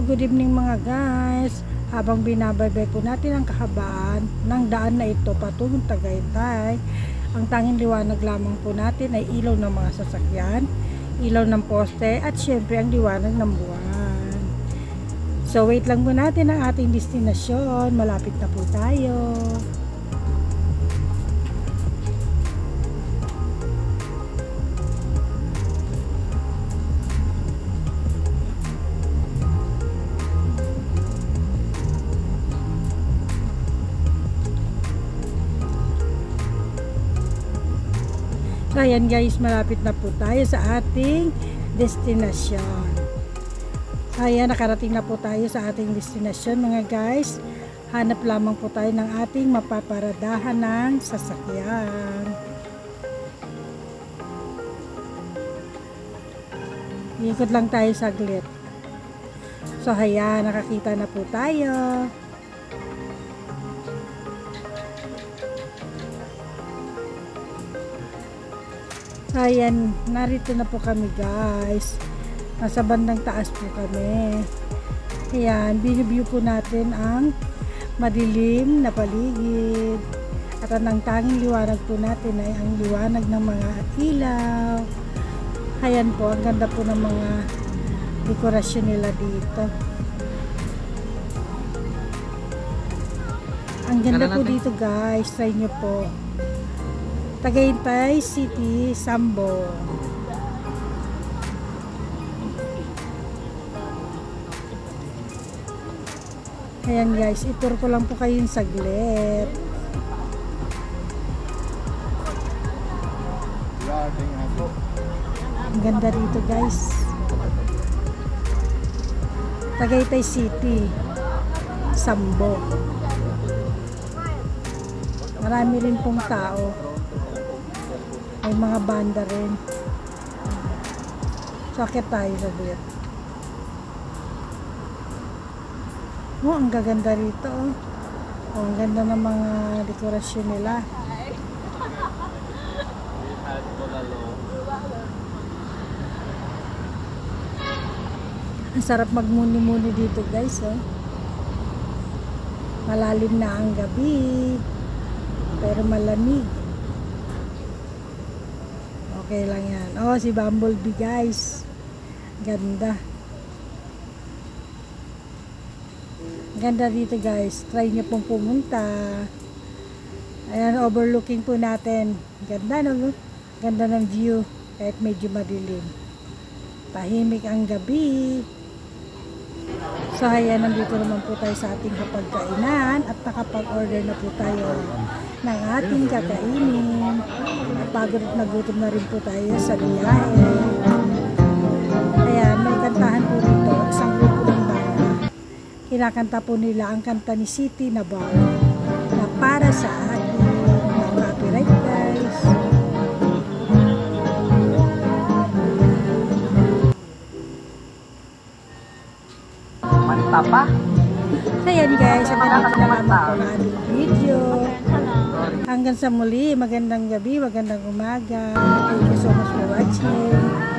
Hello, good evening mga guys. Habang binabaybay po natin ang kahabaan ng daan na ito patungong Tagaytay, ang tanging liwanag lamang po natin ay ilaw ng mga sasakyan, ilaw ng poste at syempre ang liwanag ng buwan. So wait lang po natin ang ating destinasyon. Malapit na po tayo. So ayan guys, malapit na po tayo sa ating destinasyon. So ayan, nakarating na po tayo sa ating destinasyon mga guys. Hanap lamang po tayo ng ating mapaparadahan ng sasakyan. Ikot lang tayo saglit. So ayan, nakakita na po tayo. Ayan, narito na po kami guys. Nasa bandang taas po kami. Ayan, biniview po natin ang madilim na paligid. At ang tanging liwanag po natin ay ang liwanag ng mga ilaw. Ayan po, ang ganda po ng mga dekorasyon nila dito. Ang ganda po dito guys, try nyo po. Tagaytay City, Sambo. Ayan guys, itur ko lang po kayo yung saglit. Ang ganda dito guys. Tagaytay City, Sambo. Marami rin pong tao. May mga banda rin. Sakit tayo sa bit. Oh, ang gaganda rito. Oh, ang ganda ng mga dekorasyon nila. Ang sarap magmuni-muni dito guys. Oh. Malalim na ang gabi. Pero malamig. Okay lang yan. Oh, si Bumblebee guys. Ganda. Ganda dito guys. Try nyo pong pumunta. Ayan, overlooking po natin. Ganda no? Ganda ng view. Kahit medyo madilim. Tahimik ang gabi. So ayan, nandito naman po tayo sa ating kapagkainan. At nakapag-order na po tayo ng ating kakainin. Napagod at nagutom na rin po tayo sa biyahe. Ayan, may kantahan po rito. Isang grupo ng banda. Kinakanta po nila ang kanta ni City na bar na para sa akin. Copyright guys. Manta pa. So ayan guys, ang ganito na naman po na ating video. Hanggang sa muli, magandang gabi, magandang umaga. Thank you so much for watching.